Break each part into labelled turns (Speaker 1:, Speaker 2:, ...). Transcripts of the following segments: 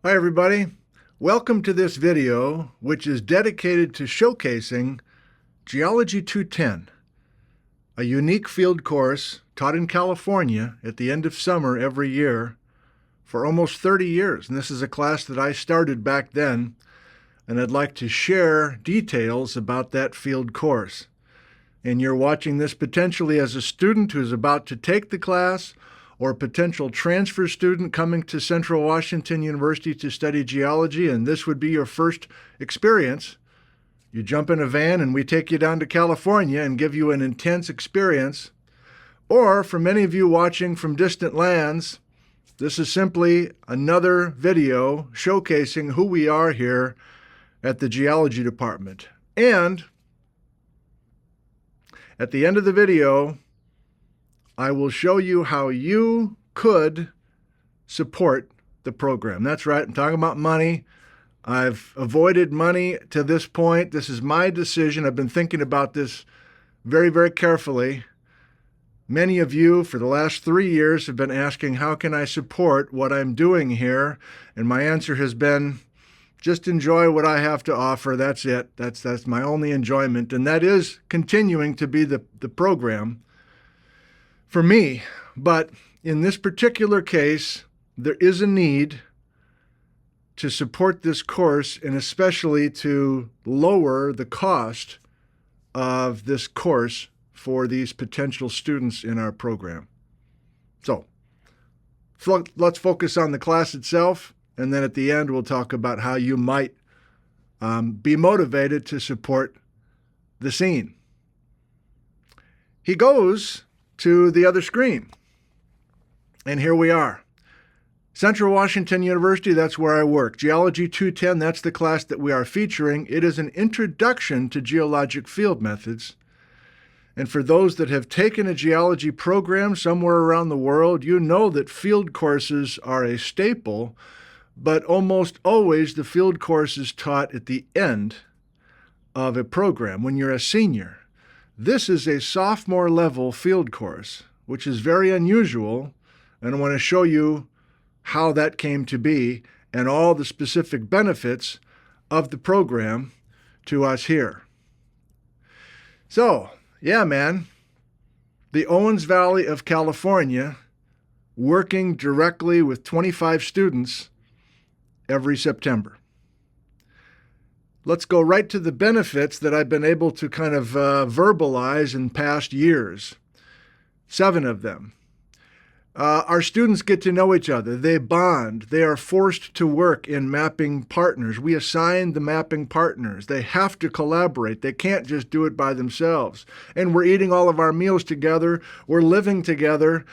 Speaker 1: Hi everybody, welcome to this video which is dedicated to showcasing Geology 210, a unique field course taught in California at the end of summer every year for almost 30 years. And this is a class that I started back then, and I'd like to share details about that field course. And you're watching this potentially as a student who's about to take the class, or a potential transfer student coming to Central Washington University to study geology, and this would be your first experience. You jump in a van and we take you down to California and give you an intense experience. Or for many of you watching from distant lands, this is simply another video showcasing who we are here at the geology department. And at the end of the video, I will show you how you could support the program. That's right, I'm talking about money. I've avoided money to this point. This is my decision. I've been thinking about this very, very carefully. Many of you for the last 3 years have been asking, how can I support what I'm doing here? And my answer has been, just enjoy what I have to offer. That's it. That's my only enjoyment. And that is continuing to be the program for me. But in this particular case, there is a need to support this course, and especially to lower the cost of this course for these potential students in our program. So let's focus on the class itself, and then at the end we'll talk about how you might be motivated to support the scene. He goes to the other screen. And here we are. Central Washington University, that's where I work. Geology 210, that's the class that we are featuring. It is an introduction to geologic field methods. And for those that have taken a geology program somewhere around the world, you know that field courses are a staple, but almost always the field course is taught at the end of a program when you're a senior. This is a sophomore level field course, which is very unusual, and I want to show you how that came to be and all the specific benefits of the program to us here. So, yeah, man, the Owens Valley of California, working directly with 25 students every September. Let's go right to the benefits that I've been able to kind of verbalize in past years. 7 of them. Our students get to know each other. They bond. They are forced to work in mapping partners. We assign the mapping partners. They have to collaborate. They can't just do it by themselves. And we're eating all of our meals together. We're living together.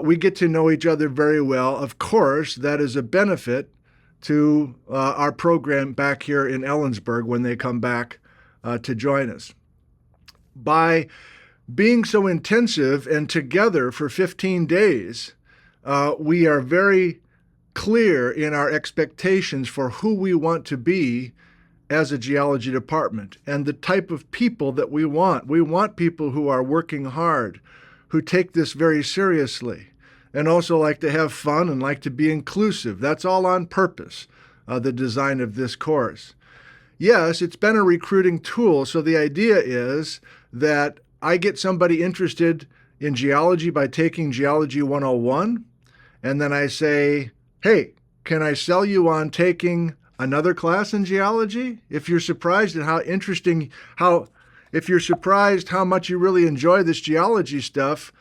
Speaker 1: We get to know each other very well. Of course, that is a benefit to our program back here in Ellensburg when they come back to join us. By being so intensive and together for 15 days, we are very clear in our expectations for who we want to be as a geology department and the type of people that we want. We want people who are working hard, who take this very seriously, and also like to have fun and like to be inclusive. That's all on purpose, the design of this course. Yes, it's been a recruiting tool, so the idea is that I get somebody interested in geology by taking Geology 101, and then I say, hey, can I sell you on taking another class in geology? If you're surprised at if you're surprised how much you really enjoy this geology stuff,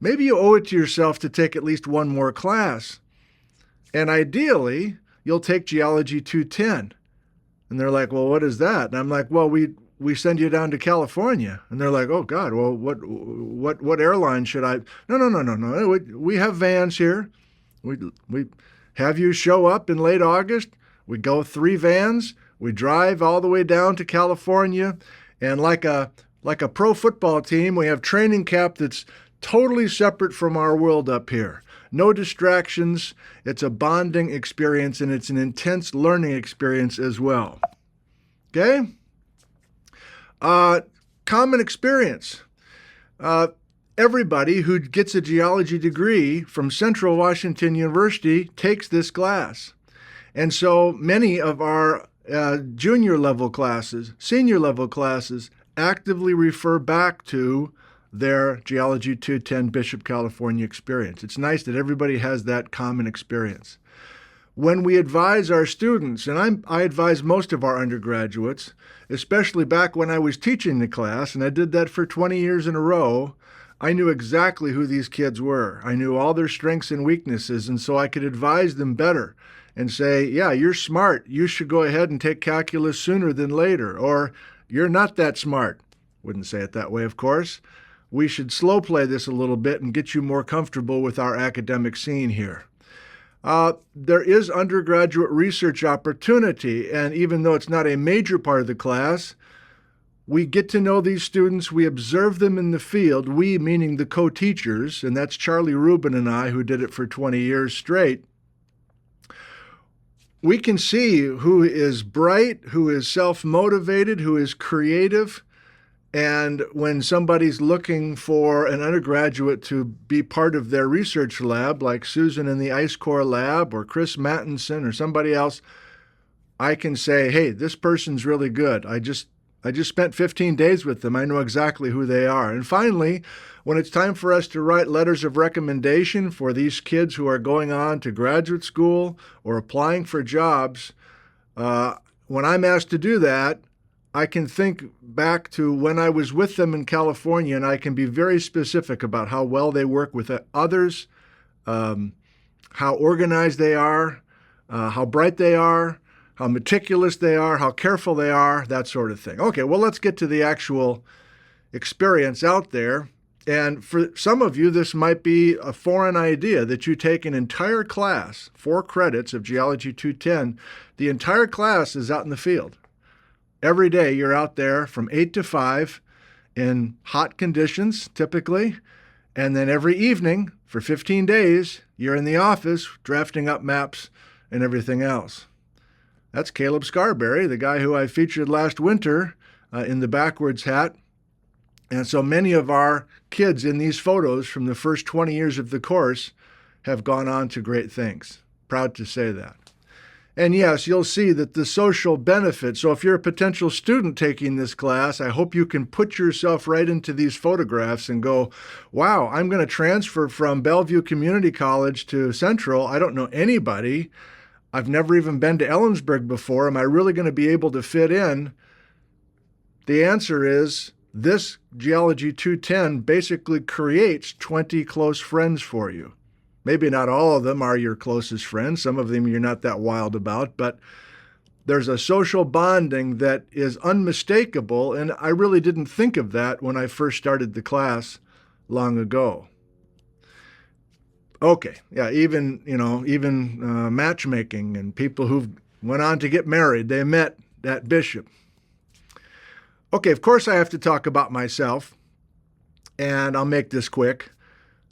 Speaker 1: maybe you owe it to yourself to take at least one more class. And ideally, you'll take Geology 210. And they're like, well, what is that? And I'm like, well, we send you down to California. And they're like, oh God, well, what airline should I? No. We have vans here. We have you show up in late August. We go 3 vans. We drive all the way down to California. And like a pro football team, we have training camp that's totally separate from our world up here. No distractions. It's a bonding experience, and it's an intense learning experience as well. Okay? Common experience. Everybody who gets a geology degree from Central Washington University takes this class. And so many of our junior level classes, senior level classes, actively refer back to their Geology 210 Bishop, California experience. It's nice that everybody has that common experience. When we advise our students, and I advise most of our undergraduates, especially back when I was teaching the class, and I did that for 20 years in a row, I knew exactly who these kids were. I knew all their strengths and weaknesses, and so I could advise them better and say, yeah, you're smart. You should go ahead and take calculus sooner than later. Or, you're not that smart. Wouldn't say it that way, of course. We should slow play this a little bit and get you more comfortable with our academic scene here. There is undergraduate research opportunity, and even though it's not a major part of the class, we get to know these students, we observe them in the field, we meaning the co-teachers, and that's Charlie Rubin and I who did it for 20 years straight. We can see who is bright, who is self-motivated, who is creative, and when somebody's looking for an undergraduate to be part of their research lab, like Susan in the Ice Core lab or Chris Mattinson or somebody else, I can say, hey, this person's really good. I just spent 15 days with them. I know exactly who they are. And finally, when it's time for us to write letters of recommendation for these kids who are going on to graduate school or applying for jobs, when I'm asked to do that, I can think back to when I was with them in California, and I can be very specific about how well they work with others, how organized they are, how bright they are, how meticulous they are, how careful they are, that sort of thing. Okay, well, let's get to the actual experience out there. And for some of you, this might be a foreign idea that you take an entire class, 4 credits of Geology 210. The entire class is out in the field. Every day you're out there from 8 to 5 in hot conditions, typically. And then every evening for 15 days, you're in the office drafting up maps and everything else. That's Caleb Scarberry, the guy who I featured last winter in the backwards hat. And so many of our kids in these photos from the first 20 years of the course have gone on to great things. Proud to say that. And yes, you'll see that the social benefits. So if you're a potential student taking this class, I hope you can put yourself right into these photographs and go, wow, I'm going to transfer from Bellevue Community College to Central. I don't know anybody. I've never even been to Ellensburg before. Am I really going to be able to fit in? The answer is this Geology 210 basically creates 20 close friends for you. Maybe not all of them are your closest friends. Some of them you're not that wild about, but there's a social bonding that is unmistakable, and I really didn't think of that when I first started the class long ago. Okay, yeah, even matchmaking and people who went on to get married, they met at Bishop. Okay, of course I have to talk about myself, and I'll make this quick.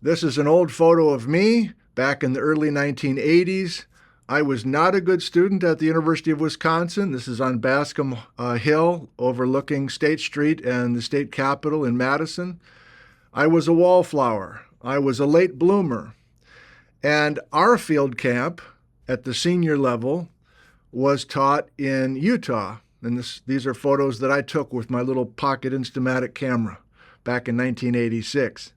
Speaker 1: This is an old photo of me back in the early 1980s. I was not a good student at the University of Wisconsin. This is on Bascom Hill overlooking State Street and the state capitol in Madison. I was a wallflower. I was a late bloomer. And our field camp at the senior level was taught in Utah. And these are photos that I took with my little pocket Instamatic camera back in 1986.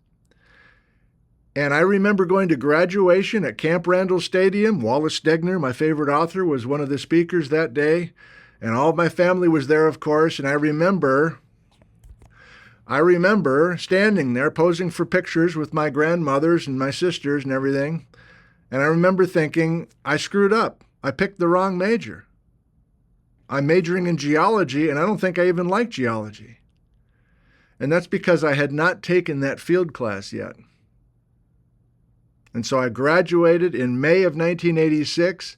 Speaker 1: And I remember going to graduation at Camp Randall Stadium. Wallace Stegner, my favorite author, was one of the speakers that day. And all of my family was there, of course. And I remember standing there posing for pictures with my grandmothers and my sisters and everything. And I remember thinking, I screwed up. I picked the wrong major. I'm majoring in geology, and I don't think I even like geology. And that's because I had not taken that field class yet. And so I graduated in May of 1986,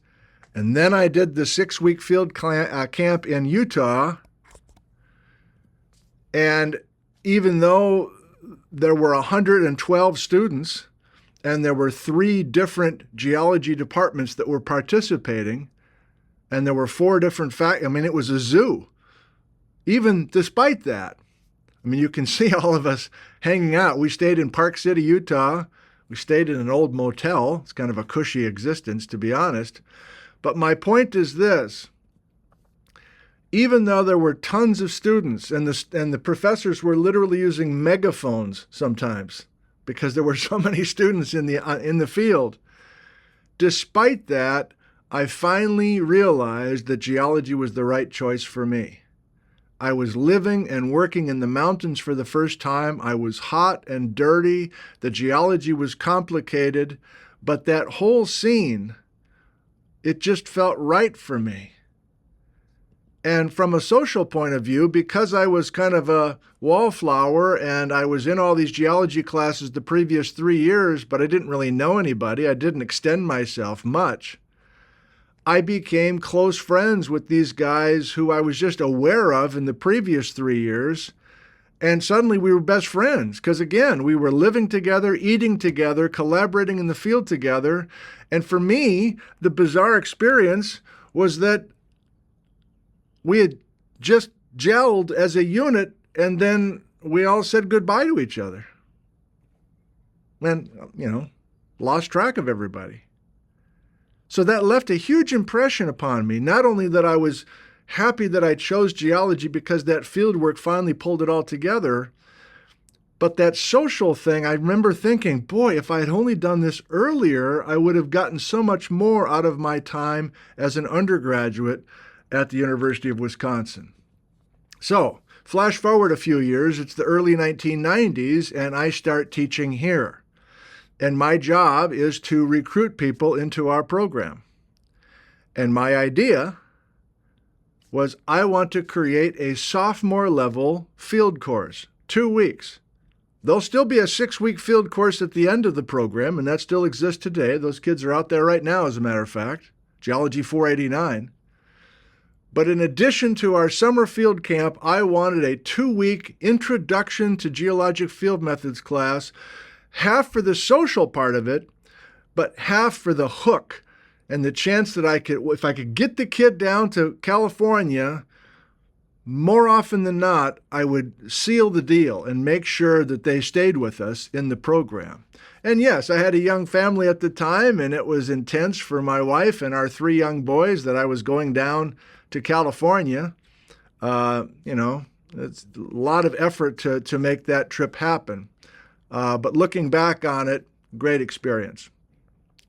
Speaker 1: and then I did the 6-week field camp in Utah. And even though there were 112 students, and there were 3 different geology departments that were participating, and there were 4 different it was a zoo. Even despite that, you can see all of us hanging out. We stayed in Park City, Utah. We stayed in an old motel. It's kind of a cushy existence, to be honest. But my point is this. Even though there were tons of students and the professors were literally using megaphones sometimes because there were so many students in the field, despite that, I finally realized that geology was the right choice for me. I was living and working in the mountains for the first time. I was hot and dirty. The geology was complicated, but that whole scene, it just felt right for me. And from a social point of view, because I was kind of a wallflower and I was in all these geology classes the previous 3 years, but I didn't really know anybody, I didn't extend myself much, I became close friends with these guys who I was just aware of in the previous 3 years. And suddenly we were best friends because, again, we were living together, eating together, collaborating in the field together. And for me, the bizarre experience was that we had just gelled as a unit, and then we all said goodbye to each other. And, lost track of everybody. So that left a huge impression upon me, not only that I was happy that I chose geology because that field work finally pulled it all together, but that social thing, I remember thinking, boy, if I had only done this earlier, I would have gotten so much more out of my time as an undergraduate at the University of Wisconsin. So, flash forward a few years, it's the early 1990s, and I start teaching here. And my job is to recruit people into our program. And my idea was I want to create a sophomore level field course, 2 weeks. There'll still be a 6-week field course at the end of the program, and that still exists today. Those kids are out there right now, as a matter of fact, Geology 489. But in addition to our summer field camp, I wanted a 2-week introduction to geologic field methods class, half for the social part of it, but half for the hook and the chance that if I could get the kid down to California, more often than not, I would seal the deal and make sure that they stayed with us in the program. And yes, I had a young family at the time, and it was intense for my wife and our 3 young boys that I was going down to California. It's a lot of effort to make that trip happen. But looking back on it, great experience.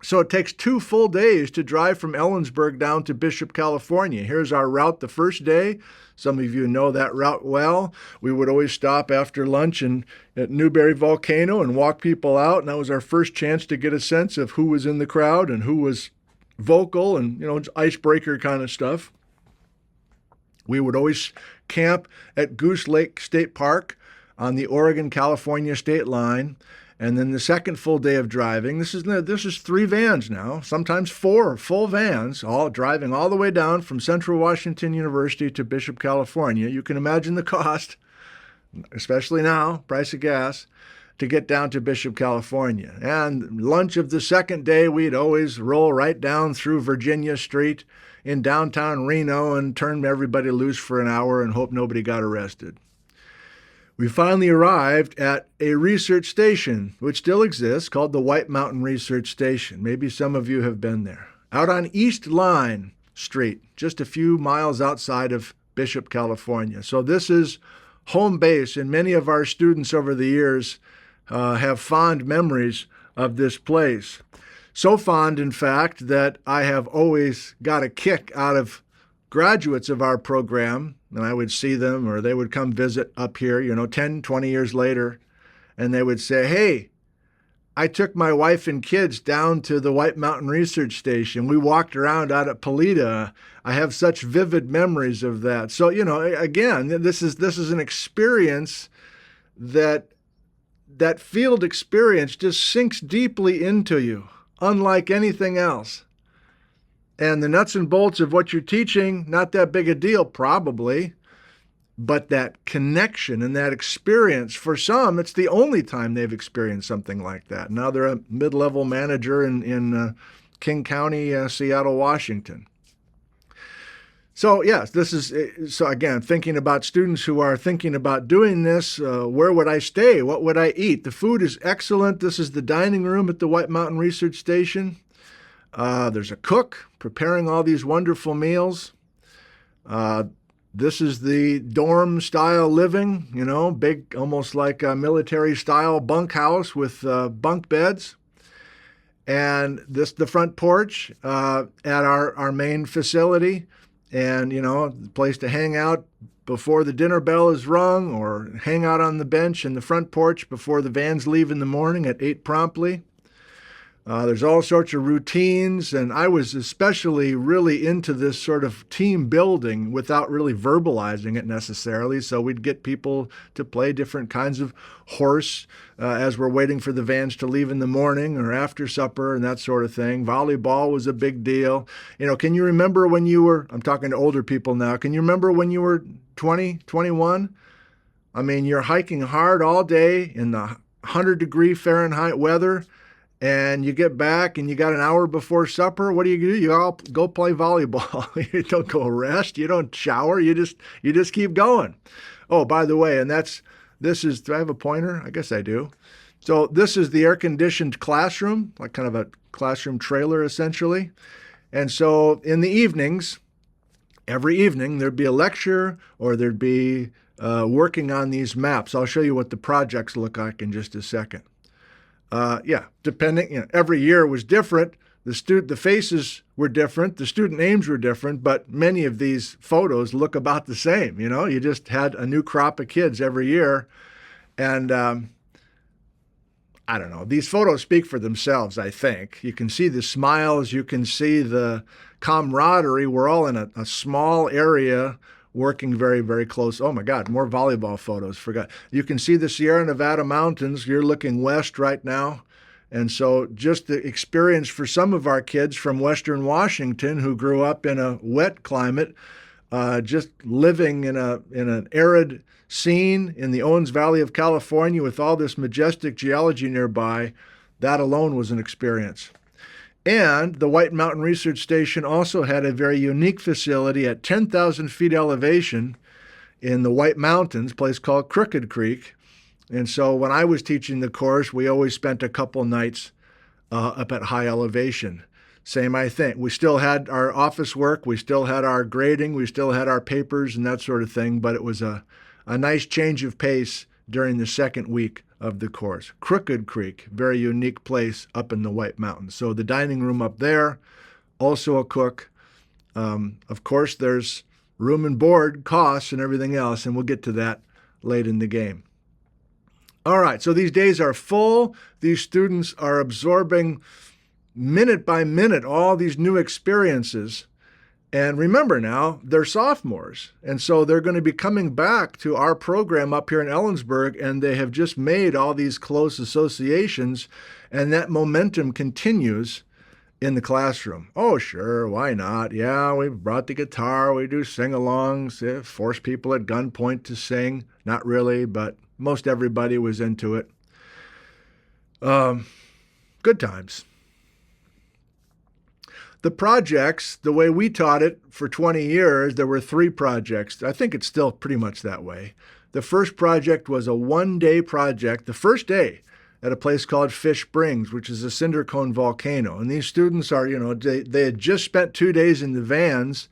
Speaker 1: So it takes 2 full days to drive from Ellensburg down to Bishop, California. Here's our route the first day. Some of you know that route well. We would always stop after lunch at Newberry Volcano and walk people out, and that was our first chance to get a sense of who was in the crowd and who was vocal and, icebreaker kind of stuff. We would always camp at Goose Lake State Park on the Oregon-California state line. And then the second full day of driving, this is 3 vans now, sometimes 4 full vans, all driving all the way down from Central Washington University to Bishop, California. You can imagine the cost, especially now, price of gas, to get down to Bishop, California. And lunch of the second day, we'd always roll right down through Virginia Street in downtown Reno and turn everybody loose for an hour and hope nobody got arrested. We finally arrived at a research station, which still exists, called the White Mountain Research Station. Maybe some of you have been there. Out on East Line Street, just a few miles outside of Bishop, California. So this is home base, and many of our students over the years have fond memories of this place. So fond, in fact, that I have always got a kick out of graduates of our program, and I would see them or they would come visit up here, 10, 20 years later, and they would say, hey, I took my wife and kids down to the White Mountain Research Station. We walked around out at Polita. I have such vivid memories of that. So, again, this is an experience that field experience just sinks deeply into you, unlike anything else. And the nuts and bolts of what you're teaching, not that big a deal, probably, but that connection and that experience, for some, it's the only time they've experienced something like that. Now they're a mid-level manager in King County, Seattle, Washington. So yes, so again, thinking about students who are thinking about doing this, where would I stay? What would I eat? The food is excellent. This is the dining room at the White Mountain Research Station. There's a cook preparing all these wonderful meals. This is the dorm style living, big, almost like a military style bunkhouse with bunk beds. And this the front porch at our main facility, and the place to hang out before the dinner bell is rung, or hang out on the bench in the front porch before the vans leave in the morning at 8 promptly. There's all sorts of routines, and I was especially really into this sort of team building without really verbalizing it necessarily. So we'd get people to play different kinds of horse as we're waiting for the vans to leave in the morning or after supper and that sort of thing. Volleyball was a big deal. Can you remember when you were, I'm talking to older people now, can you remember when you were 20, 21? I mean, you're hiking hard all day in the 100-degree Fahrenheit weather, and you get back and you got an hour before supper. What do? You all go play volleyball. You don't go rest. You don't shower. You just keep going. Oh, by the way, and this is, do I have a pointer? I guess I do. So this is the air-conditioned classroom, like kind of a classroom trailer essentially. And so in the evenings, every evening, there'd be a lecture or there'd be working on these maps. I'll show you what the projects look like in just a second. Depending, every year was different. The faces were different. The student names were different, but many of these photos look about the same. You just had a new crop of kids every year. And I don't know, these photos speak for themselves, I think. You can see the smiles. You can see the camaraderie. We're all in a small area working very, very close. Oh my God, more volleyball photos, forgot. You can see the Sierra Nevada mountains. You're looking west right now. And so just the experience for some of our kids from Western Washington who grew up in a wet climate, just living in an arid scene in the Owens Valley of California with all this majestic geology nearby, that alone was an experience. And the White Mountain Research Station also had a very unique facility at 10,000 feet elevation in the White Mountains, a place called Crooked Creek. And so when I was teaching the course, we always spent a couple nights up at high elevation. Same, I think. We still had our office work, we still had our grading, we still had our papers and that sort of thing, but it was a nice change of pace during the second week of the course. Crooked Creek, very unique place up in the White Mountains. So the dining room up there, also a cook. Of course, there's room and board costs and everything else, and we'll get to that late in the game. All right, so these days are full. These students are absorbing minute by minute all these new experiences. And remember now, they're sophomores, and so they're going to be coming back to our program up here in Ellensburg, and they have just made all these close associations, and that momentum continues in the classroom. Oh, sure, why not? Yeah, we brought the guitar, we do sing-alongs, force people at gunpoint to sing. Not really, but most everybody was into it. Good times. The projects, the way we taught it for 20 years, there were 3 projects. I think it's still pretty much that way. The first project was a one-day project, the first day, at a place called Fish Springs, which is a cinder cone volcano. And these students are, they had just spent 2 days in the vans.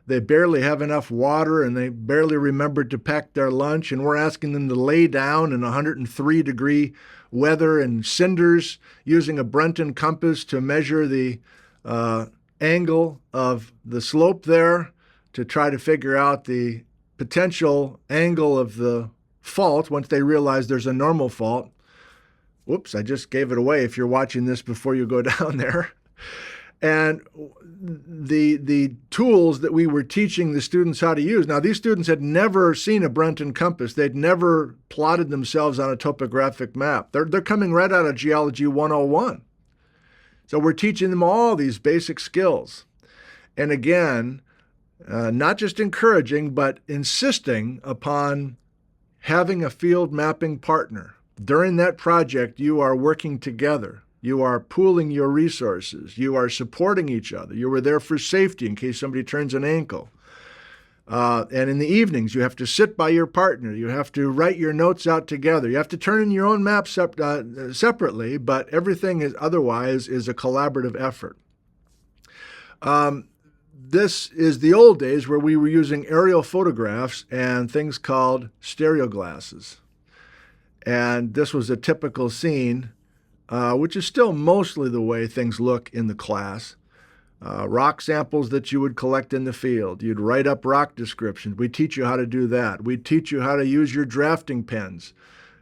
Speaker 1: They barely have enough water, and they barely remembered to pack their lunch. And we're asking them to lay down in 103-degree weather and cinders using a Brenton compass to measure the angle of the slope there to try to figure out the potential angle of the fault once they realize there's a normal fault. Whoops, I just gave it away if you're watching this before you go down there. And the tools that we were teaching the students how to use. Now, these students had never seen a Brenton compass. They'd never plotted themselves on a topographic map. They're coming right out of Geology 101. So we're teaching them all these basic skills. And again, not just encouraging, but insisting upon having a field mapping partner. During that project, you are working together. You are pooling your resources. You are supporting each other. You are there for safety in case somebody turns an ankle. And in the evenings, you have to sit by your partner. You have to write your notes out together. You have to turn in your own maps separately, but everything is otherwise is a collaborative effort. This is the old days where we were using aerial photographs and things called stereo glasses. And this was a typical scene, which is still mostly the way things look in the class. Rock samples that you would collect in the field. You'd write up rock descriptions. We teach you how to do that. We teach you how to use your drafting pens,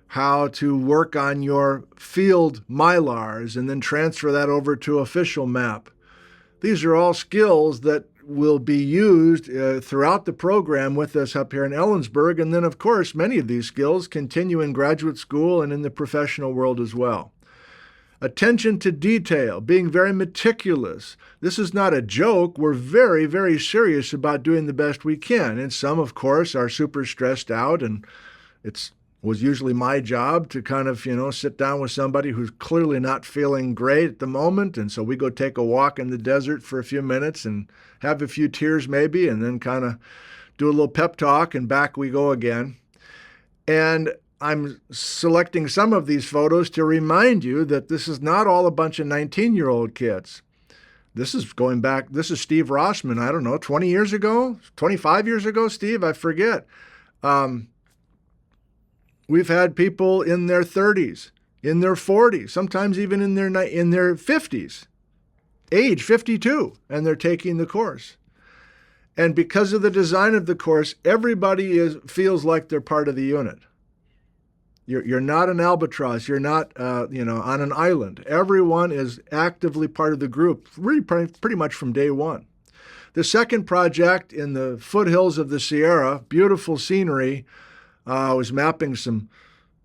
Speaker 1: how to work on your field mylars and then transfer that over to official map. These are all skills that will be used throughout the program with us up here in Ellensburg. And then, of course, many of these skills continue in graduate school and in the professional world as well. Attention to detail, being very meticulous. This is not a joke. We're very, very serious about doing the best we can. And some, of course, are super stressed out, and it was usually my job to kind of, sit down with somebody who's clearly not feeling great at the moment. And so we go take a walk in the desert for a few minutes and have a few tears maybe, and then kind of do a little pep talk, and back we go again. And I'm selecting some of these photos to remind you that this is not all a bunch of 19-year-old kids. This is going back, this is Steve Rossman, I don't know, 20 years ago, 25 years ago, Steve, I forget. We've had people in their 30s, in their 40s, sometimes even in their 50s, age 52, and they're taking the course. And because of the design of the course, everybody feels like they're part of the unit. You're not an albatross. You're not, on an island. Everyone is actively part of the group, really pretty much from day one. The second project in the foothills of the Sierra, beautiful scenery, was mapping some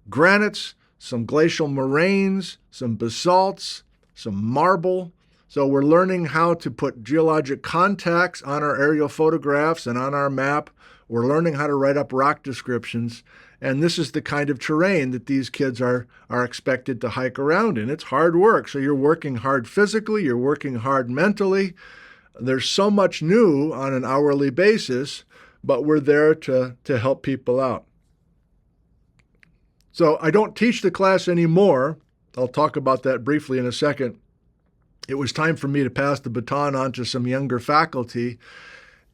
Speaker 1: granites, some glacial moraines, some basalts, some marble. So we're learning how to put geologic contacts on our aerial photographs and on our map. We're learning how to write up rock descriptions. And this is the kind of terrain that these kids are expected to hike around in. It's hard work. So you're working hard physically, you're working hard mentally. There's so much new on an hourly basis, but we're there to help people out. So I don't teach the class anymore. I'll talk about that briefly in a second. It was time for me to pass the baton on to some younger faculty.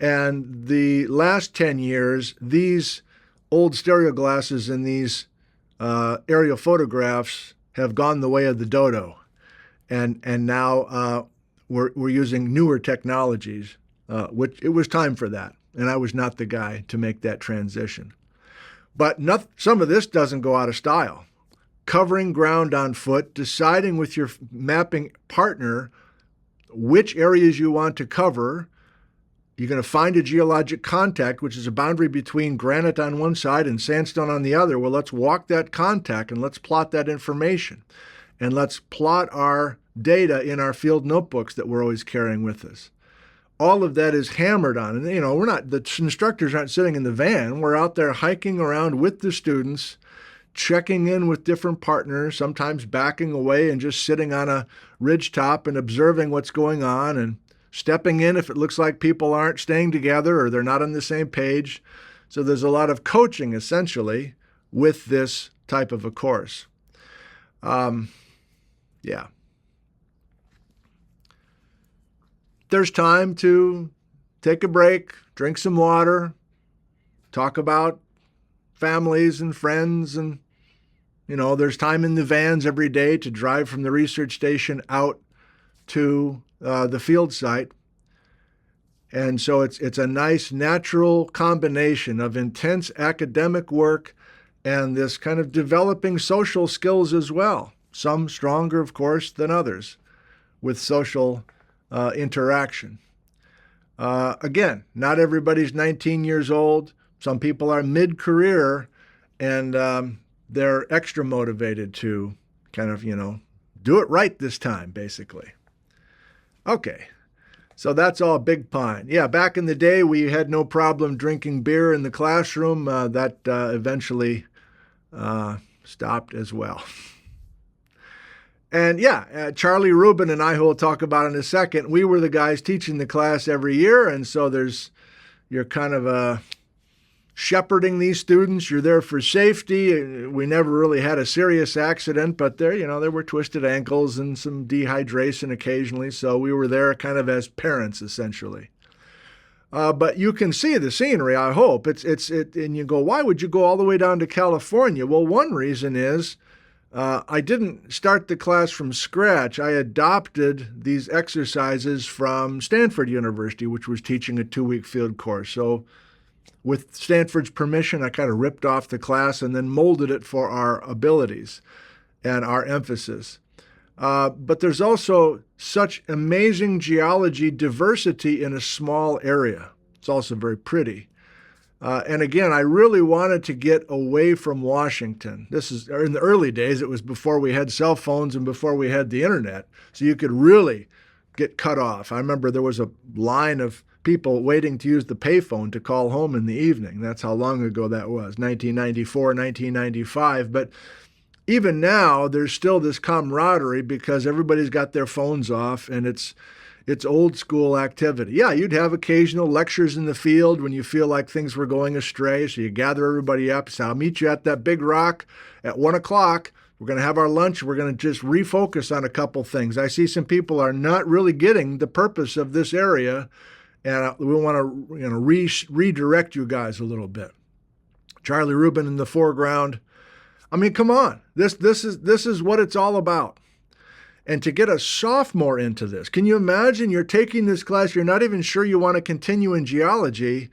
Speaker 1: And the last 10 years, these old stereo glasses and these aerial photographs have gone the way of the dodo. And now we're using newer technologies, which it was time for that. And I was not the guy to make that transition. But some of this doesn't go out of style. Covering ground on foot, deciding with your mapping partner which areas you want to cover. You're going to find a geologic contact, which is a boundary between granite on one side and sandstone on the other. Well, let's walk that contact and let's plot that information. And let's plot our data in our field notebooks that we're always carrying with us. All of that is hammered on. And, the instructors aren't sitting in the van. We're out there hiking around with the students, checking in with different partners, sometimes backing away and just sitting on a ridge top and observing what's going on and stepping in if it looks like people aren't staying together or they're not on the same page. So there's a lot of coaching, essentially, with this type of a course. There's time to take a break, drink some water, talk about families and friends, and, there's time in the vans every day to drive from the research station out to the field site. And so it's a nice natural combination of intense academic work and this kind of developing social skills as well. Some stronger, of course, than others with social interaction. Again, not everybody's 19 years old. Some people are mid-career and they're extra motivated to kind of, do it right this time, basically. Okay, so that's all Big Pine. Yeah, back in the day, we had no problem drinking beer in the classroom. That eventually stopped as well. And Charlie Rubin and I, who we'll talk about in a second, we were the guys teaching the class every year. And so you're kind of shepherding these students. You're there for safety. We never really had a serious accident, but there were twisted ankles and some dehydration occasionally. So we were there kind of as parents, essentially. But you can see the scenery, I hope. And you go, why would you go all the way down to California? Well, one reason is I didn't start the class from scratch. I adopted these exercises from Stanford University, which was teaching a 2-week field course. So with Stanford's permission, I kind of ripped off the class and then molded it for our abilities and our emphasis. But there's also such amazing geology diversity in a small area. It's also very pretty. And again, I really wanted to get away from Washington. This is in the early days. It was before we had cell phones and before we had the internet. So you could really get cut off. I remember there was a line of people waiting to use the payphone to call home in the evening. That's how long ago that was, 1994, 1995. But even now, there's still this camaraderie because everybody's got their phones off, and it's old school activity. Yeah, you'd have occasional lectures in the field when you feel like things were going astray. So you gather everybody up, say, I'll meet you at that big rock at 1 o'clock. We're going to have our lunch. We're going to just refocus on a couple things. I see some people are not really getting the purpose of this area, and we want to redirect you guys a little bit. Charlie Rubin in the foreground. I mean, come on. This is what it's all about. And to get a sophomore into this, can you imagine you're taking this class, you're not even sure you want to continue in geology,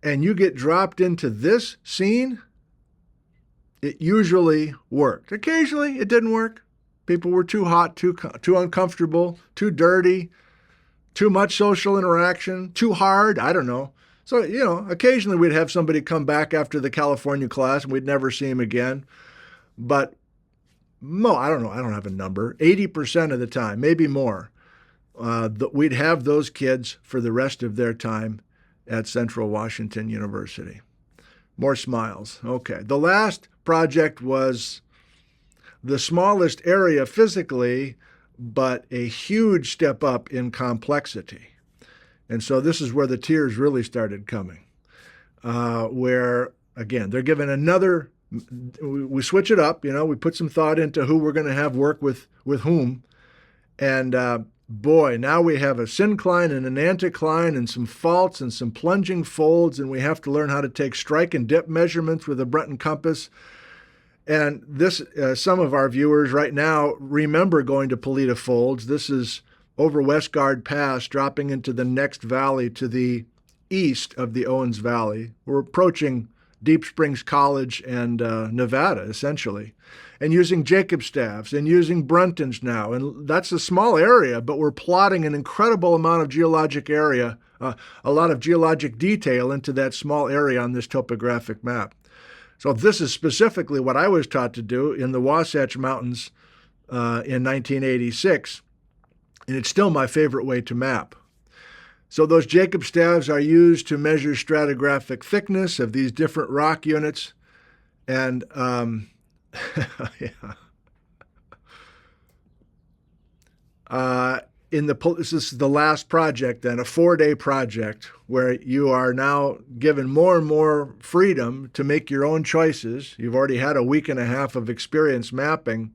Speaker 1: and you get dropped into this scene? It usually worked. Occasionally, it didn't work. People were too hot, too uncomfortable, too dirty, too much social interaction, too hard, I don't know. So, occasionally we'd have somebody come back after the California class and we'd never see him again. But no, I don't know. I don't have a number. 80% of the time, maybe more, we'd have those kids for the rest of their time at Central Washington University. More smiles. Okay. The last project was the smallest area physically, but a huge step up in complexity. And so this is where the tears really started coming, where, again, they're given another. We switch it up, we put some thought into who we're going to have work with whom. And boy, now we have a syncline and an anticline and some faults and some plunging folds, and we have to learn how to take strike and dip measurements with a Breton compass. And this, some of our viewers right now remember going to Polita Folds. This is over Westgard Pass, dropping into the next valley to the east of the Owens Valley. We're approaching Deep Springs College and Nevada, essentially, and using Jacob staffs and using Bruntons now. And that's a small area, but we're plotting an incredible amount of geologic area, a lot of geologic detail into that small area on this topographic map. So this is specifically what I was taught to do in the Wasatch Mountains in 1986, and it's still my favorite way to map. So those Jacob staves are used to measure stratigraphic thickness of these different rock units. And this is the last project then, a 4-day project where you are now given more and more freedom to make your own choices. You've already had a week and a half of experience mapping.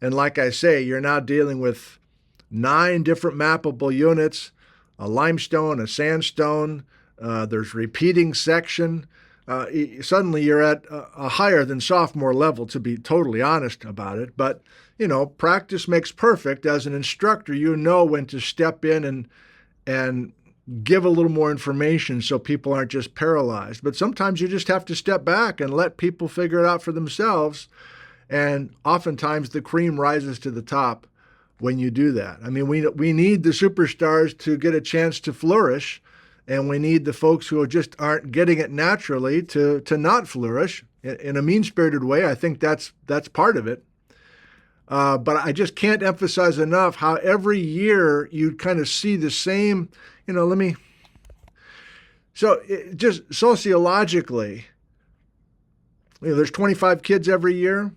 Speaker 1: And like I say, you're now dealing with 9 different mappable units, a limestone, a sandstone, there's repeating section. Suddenly you're at a higher than sophomore level, to be totally honest about it. But, practice makes perfect. As an instructor, you know when to step in and give a little more information so people aren't just paralyzed. But sometimes you just have to step back and let people figure it out for themselves. And oftentimes the cream rises to the top when you do that. I mean, we need the superstars to get a chance to flourish, and we need the folks who just aren't getting it naturally to not flourish in a mean-spirited way. I think that's part of it. But I just can't emphasize enough how every year you kind of see the same, just sociologically, there's 25 kids every year.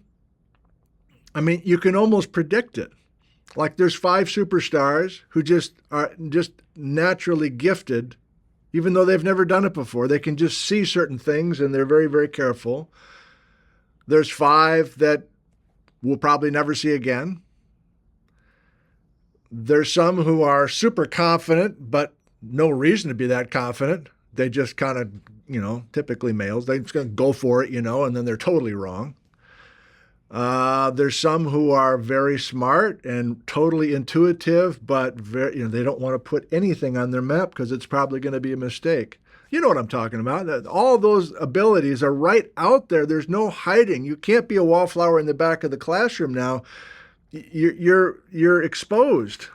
Speaker 1: I mean, you can almost predict it. Like there's 5 superstars who just are just naturally gifted, even though they've never done it before. They can just see certain things, and they're very, very careful. There's 5 that we'll probably never see again. There's some who are super confident, but no reason to be that confident. They just kind of, typically males, they're just going to go for it, and then they're totally wrong. There's some who are very smart and totally intuitive, but they don't want to put anything on their map because it's probably going to be a mistake. You know what I'm talking about. All those abilities are right out there. There's no hiding. You can't be a wallflower in the back of the classroom now. You're exposed.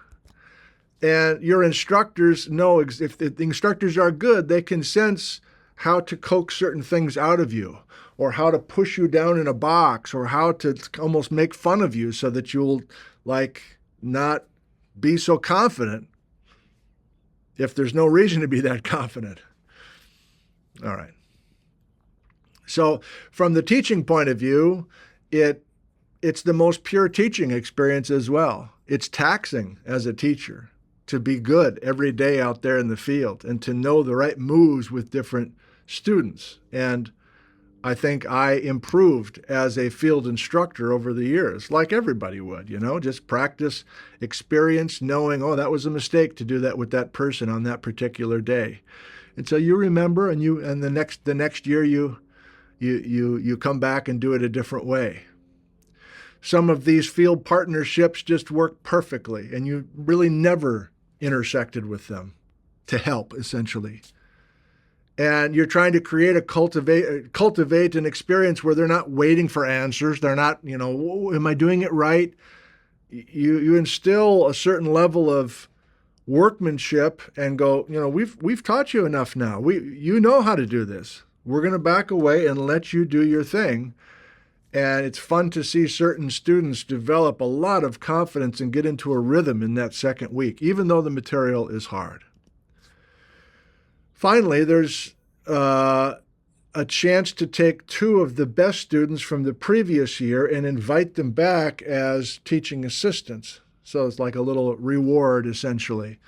Speaker 1: And your instructors know, if the instructors are good, they can sense how to coax certain things out of you, or how to push you down in a box, or how to almost make fun of you so that you'll not be so confident if there's no reason to be that confident. All right. So from the teaching point of view, it's the most pure teaching experience as well. It's taxing as a teacher to be good every day out there in the field and to know the right moves with different students. And I think I improved as a field instructor over the years, like everybody would, just practice, experience, knowing, oh, that was a mistake to do that with that person on that particular day. And so you remember, and the next year you come back and do it a different way. Some of these field partnerships just work perfectly, and you really never intersected with them to help, essentially. And you're trying to cultivate an experience where they're not waiting for answers. They're not, am I doing it right? You instill a certain level of workmanship and go, we've taught you enough now. You know how to do this. We're going to back away and let you do your thing. And it's fun to see certain students develop a lot of confidence and get into a rhythm in that second week, even though the material is hard. Finally, there's a chance to take 2 of the best students from the previous year and invite them back as teaching assistants. So it's like a little reward, essentially.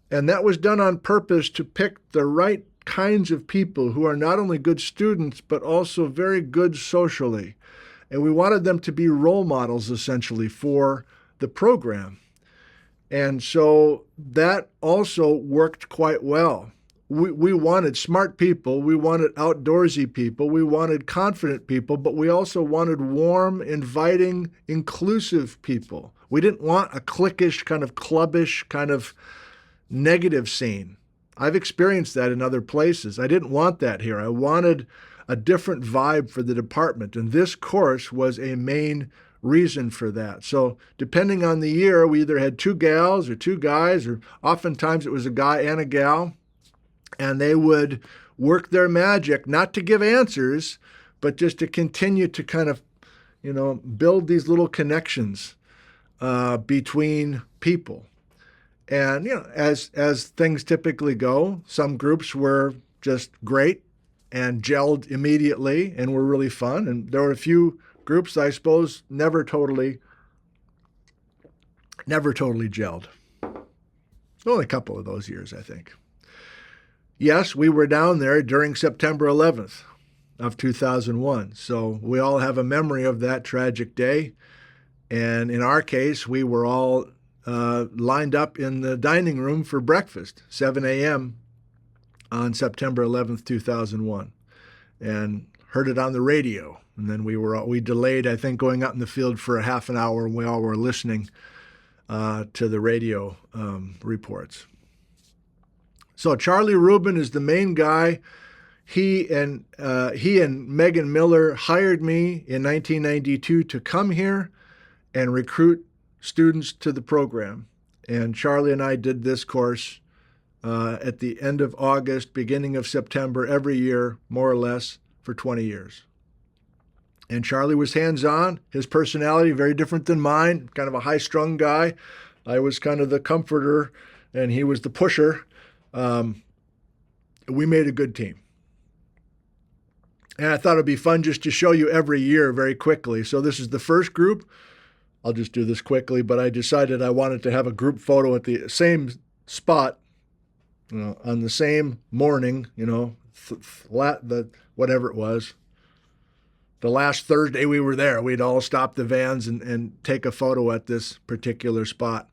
Speaker 1: And that was done on purpose to pick the right kinds of people who are not only good students, but also very good socially. And we wanted them to be role models, essentially, for the program. And so that also worked quite well. We wanted smart people, we wanted outdoorsy people, we wanted confident people, but we also wanted warm, inviting, inclusive people. We didn't want a cliquish, kind of clubbish, kind of negative scene. I've experienced that in other places. I didn't want that here. I wanted a different vibe for the department, and this course was a main reason for that. So depending on the year, we either had 2 gals or 2 guys, or oftentimes it was a guy and a gal, and they would work their magic, not to give answers, but just to continue to kind of, build these little connections between people. And, as things typically go, some groups were just great and gelled immediately and were really fun. And there were a few groups, I suppose, never totally gelled. Only a couple of those years, I think. Yes, we were down there during September 11th of 2001. So we all have a memory of that tragic day. And in our case, we were all lined up in the dining room for breakfast, 7 a.m. on September 11th, 2001, and heard it on the radio. And then we delayed, I think, going out in the field for a half an hour, and we all were listening to the radio reports. So Charlie Rubin is the main guy. He and Megan Miller hired me in 1992 to come here and recruit students to the program. And Charlie and I did this course at the end of August, beginning of September, every year, more or less, for 20 years. And Charlie was hands-on. His personality, very different than mine, kind of a high-strung guy. I was kind of the comforter, and he was the pusher. We made a good team. And I thought it'd be fun just to show you every year very quickly. So this is the first group. I'll just do this quickly, but I decided I wanted to have a group photo at the same spot on the same morning, whatever it was, the last Thursday we were there, we'd all stop the vans and take a photo at this particular spot.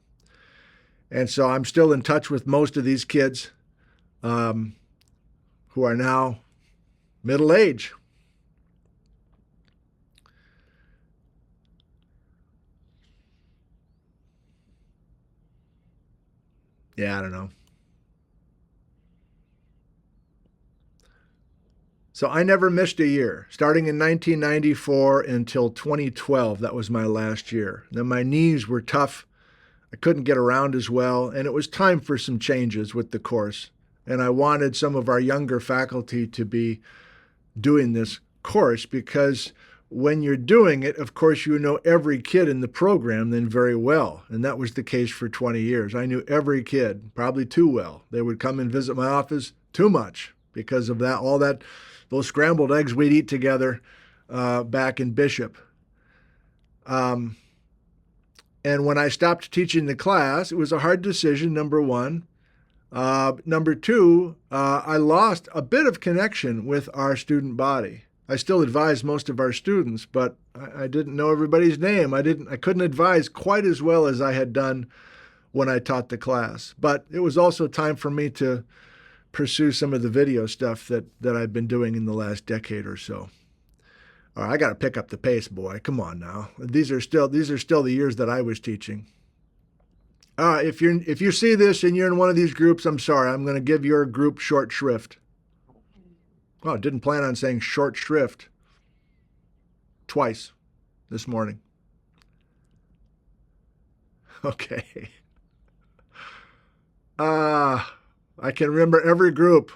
Speaker 1: And so I'm still in touch with most of these kids who are now middle age. Yeah, I don't know. So I never missed a year. Starting in 1994 until 2012, that was my last year. Then my knees were tough. I couldn't get around as well, and it was time for some changes with the course. And I wanted some of our younger faculty to be doing this course because when you're doing it, of course, you know every kid in the program then very well. And that was the case for 20 years. I knew every kid, probably too well. They would come and visit my office too much because of that, those scrambled eggs we'd eat together back in Bishop. And when I stopped teaching the class, it was a hard decision, number one. Number two, I lost a bit of connection with our student body. I still advise most of our students, but I didn't know everybody's name. I couldn't advise quite as well as I had done when I taught the class. But it was also time for me to pursue some of the video stuff that I've been doing in the last decade or so. All right, I got to pick up the pace, boy. Come on now. These are still the years that I was teaching. If you see this and you're in one of these groups, I'm sorry. I'm going to give your group short shrift. Oh, didn't plan on saying short shrift twice this morning. Okay. I can remember every group.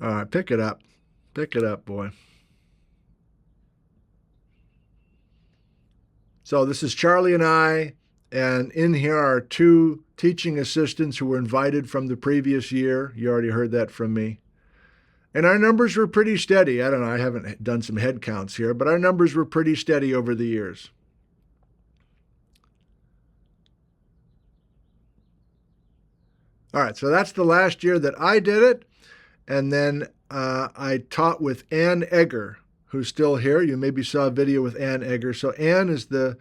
Speaker 1: All right, pick it up. Pick it up, boy. So this is Charlie and I, and in here are two teaching assistants who were invited from the previous year. You already heard that from me. And our numbers were pretty steady. I don't know, I haven't done some head counts here, but our numbers were pretty steady over the years. All right, so that's the last year that I did it. And then I taught with Ann Egger, who's still here. You maybe saw a video with Ann Egger. So Ann is the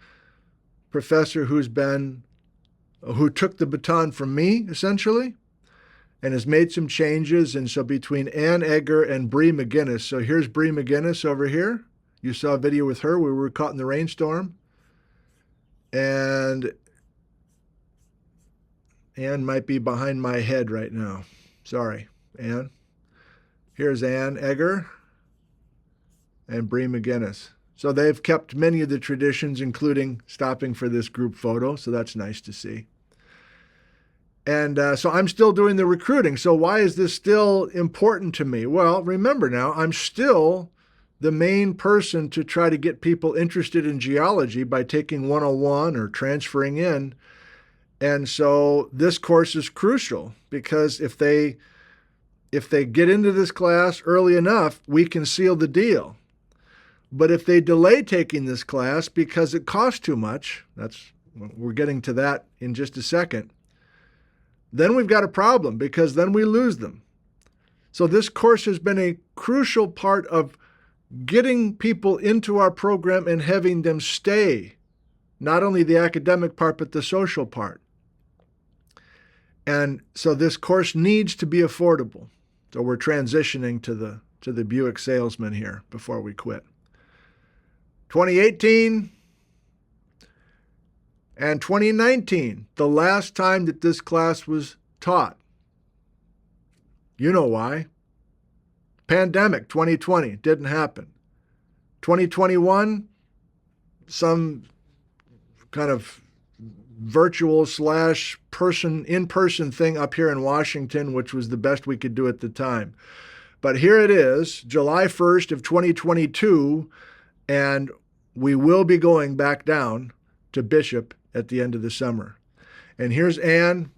Speaker 1: professor who took the baton from me, essentially, and has made some changes. And so between Ann Egger and Bree McGinnis, so here's Bree McGinnis over here. You saw a video with her where we were caught in the rainstorm. And Ann might be behind my head right now. Sorry, Ann. Here's Ann Egger and Bree McGinnis. So they've kept many of the traditions, including stopping for this group photo. So that's nice to see. And so I'm still doing the recruiting. So why is this still important to me? Well, remember now, I'm still the main person to try to get people interested in geology by taking 101 or transferring in. And so this course is crucial because if they get into this class early enough, we can seal the deal. But if they delay taking this class because it costs too much, we're getting to that in just a second, then we've got a problem because then we lose them. So this course has been a crucial part of getting people into our program and having them stay, not only the academic part, but the social part. And so this course needs to be affordable. So we're transitioning to the Buick salesman here before we quit. 2018 and 2019, the last time that this class was taught. You know why. Pandemic, 2020, didn't happen. 2021, some kind of virtual / in-person thing up here in Washington, which was the best we could do at the time. But here it is, July 1st of 2022, and we will be going back down to Bishop at the end of the summer. And here's Ann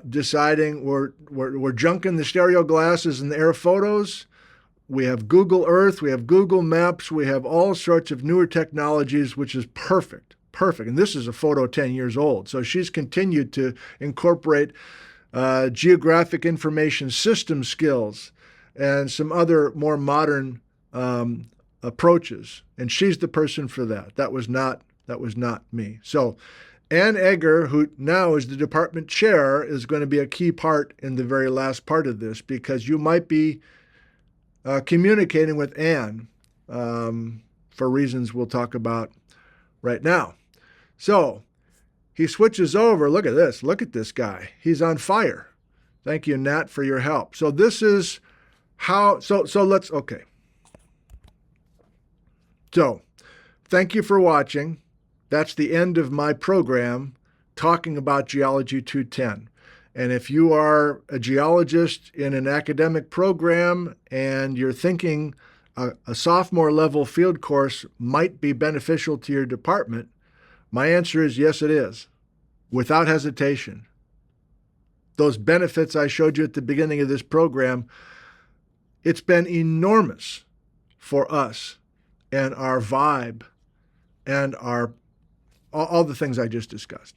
Speaker 1: deciding we're junking the stereo glasses and the air photos. We have Google Earth, we have Google Maps, we have all sorts of newer technologies, which is perfect perfect. And this is a photo 10 years old. So she's continued to incorporate geographic information system skills and some other more modern approaches. And she's the person for that. That was not me. So Ann Egger, who now is the department chair, is going to be a key part in the very last part of this, because you might be communicating with Ann for reasons we'll talk about right now. So he switches over. Look at this. Look at this guy. He's on fire. Thank you, Nat, for your help. So this is how, okay. So thank you for watching. That's the end of my program talking about Geology 210. And if you are a geologist in an academic program and you're thinking a sophomore level field course might be beneficial to your department, my answer is yes, it is, without hesitation. Those benefits I showed you at the beginning of this program, it's been enormous for us and our vibe and all the things I just discussed.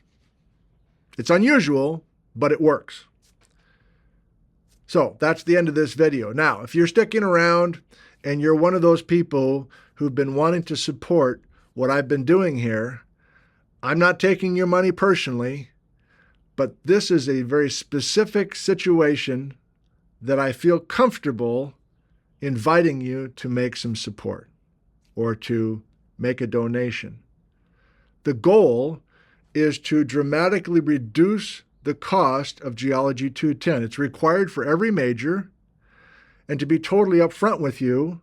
Speaker 1: It's unusual, but it works. So that's the end of this video. Now, if you're sticking around and you're one of those people who've been wanting to support what I've been doing here, I'm not taking your money personally, but this is a very specific situation that I feel comfortable inviting you to make some support or to make a donation. The goal is to dramatically reduce the cost of Geology 210. It's required for every major. And to be totally upfront with you,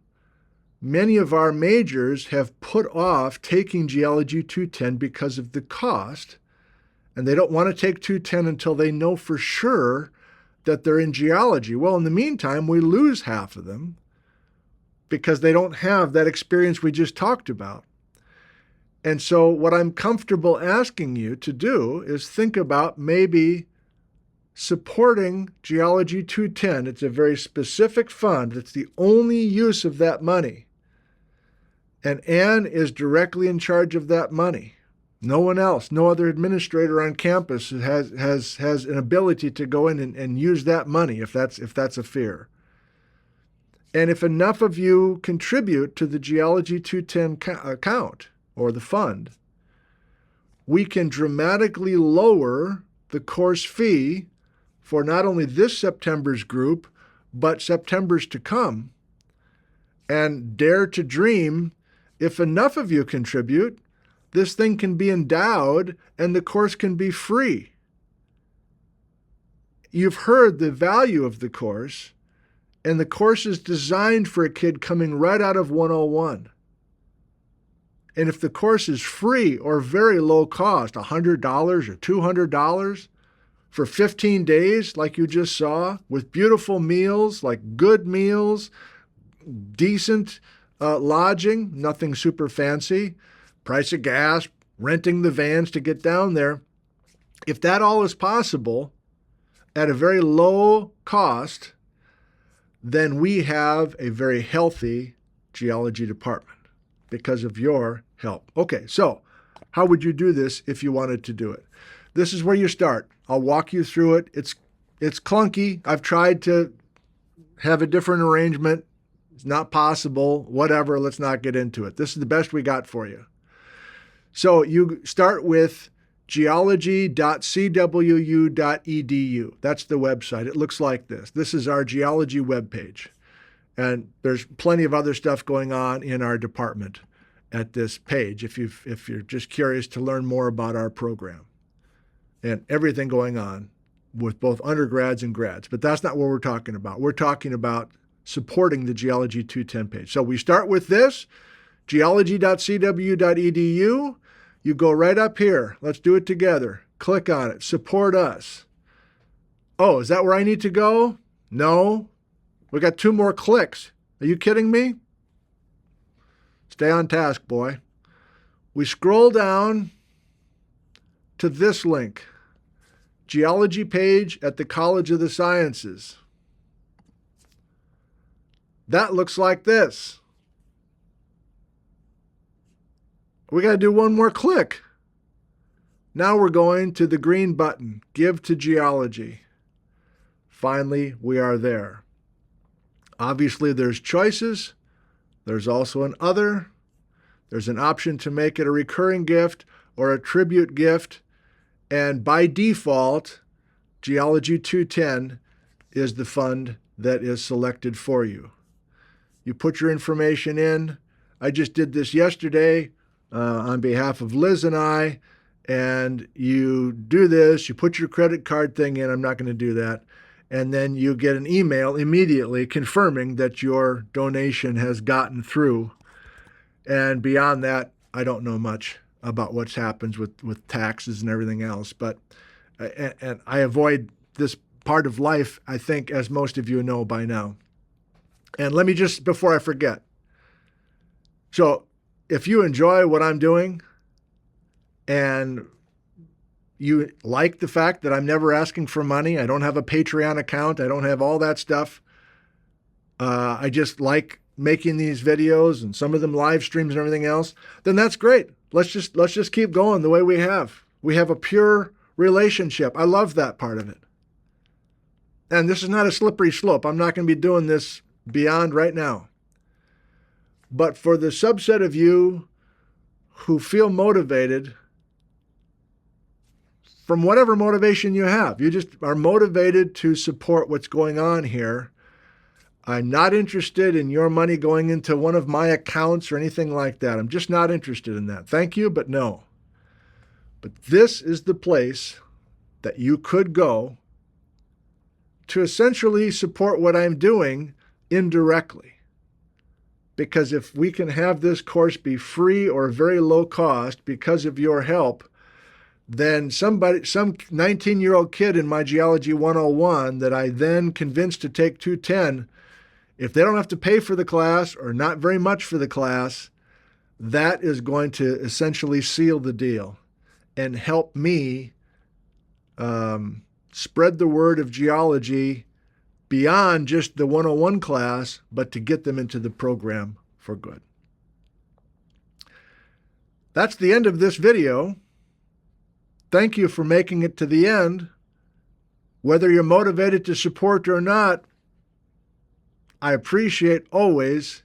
Speaker 1: many of our majors have put off taking Geology 210 because of the cost, and they don't want to take 210 until they know for sure that they're in geology. Well, in the meantime, we lose half of them because they don't have that experience we just talked about. And so what I'm comfortable asking you to do is think about maybe supporting Geology 210. It's a very specific fund. It's the only use of that money. And Ann is directly in charge of that money. No one else, no other administrator on campus has an ability to go in and use that money if that's a fear. And if enough of you contribute to the Geology 210 account or the fund, we can dramatically lower the course fee for not only this September's group, but September's to come. And dare to dream, if enough of you contribute, this thing can be endowed and the course can be free. You've heard the value of the course, and the course is designed for a kid coming right out of 101. And if the course is free or very low cost, $100 or $200 for 15 days, like you just saw, with beautiful meals, like good meals, decent lodging, nothing super fancy, price of gas, renting the vans to get down there. If that all is possible at a very low cost, then we have a very healthy geology department because of your help. Okay, so how would you do this if you wanted to do it? This is where you start. I'll walk you through it. It's clunky. I've tried to have a different arrangement. It's not possible. Whatever, let's not get into it. This is the best we got for you. So you start with geology.cwu.edu. That's the website. It looks like this. This is our geology webpage. And there's plenty of other stuff going on in our department at this page if you're just curious to learn more about our program and everything going on with both undergrads and grads. But that's not what we're talking about. We're talking about supporting the Geology 210 page. So we start with this, geology.cwu.edu. You go right up here. Let's do it together. Click on it. Support us. Oh, is that where I need to go? No. We got 2 more clicks. Are you kidding me? Stay on task, boy. We scroll down to this link, geology page at the College of the Sciences. That looks like this. We got to do 1 more click. Now we're going to the green button, Give to Geology. Finally, we are there. Obviously, there's choices. There's also an other. There's an option to make it a recurring gift or a tribute gift. And by default, Geology 210 is the fund that is selected for you. You put your information in. I just did this yesterday on behalf of Liz and I. And you do this, you put your credit card thing in. I'm not going to do that. And then you get an email immediately confirming that your donation has gotten through. And beyond that, I don't know much about what happens with taxes and everything else. But and I avoid this part of life, I think, as most of you know by now. And let me just, before I forget, so if you enjoy what I'm doing and you like the fact that I'm never asking for money, I don't have a Patreon account, I don't have all that stuff, I just like making these videos and some of them live streams and everything else, then that's great. Let's just keep going the way we have. We have a pure relationship. I love that part of it. And this is not a slippery slope. I'm not going to be doing this beyond right now. But for the subset of you who feel motivated, from whatever motivation you have, you just are motivated to support what's going on here. I'm not interested in your money going into one of my accounts or anything like that. I'm just not interested in that. Thank you, but no. But this is the place that you could go to essentially support what I'm doing indirectly. Because if we can have this course be free or very low cost because of your help, then some 19-year-old kid in my Geology 101 that I then convinced to take 210, if they don't have to pay for the class or not very much for the class, that is going to essentially seal the deal and help me spread the word of geology beyond just the 101 class, but to get them into the program for good. That's the end of this video. Thank you for making it to the end. Whether you're motivated to support or not, I appreciate always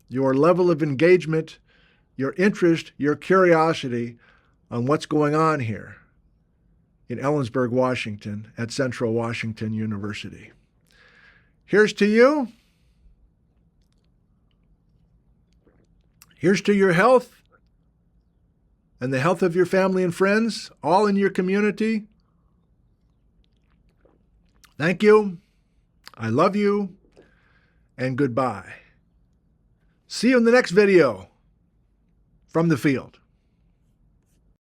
Speaker 1: your level of engagement, your interest, your curiosity on what's going on here in Ellensburg, Washington, at Central Washington University. Here's to you. Here's to your health and the health of your family and friends, all in your community. Thank you. I love you. And goodbye. See you in the next video from the field.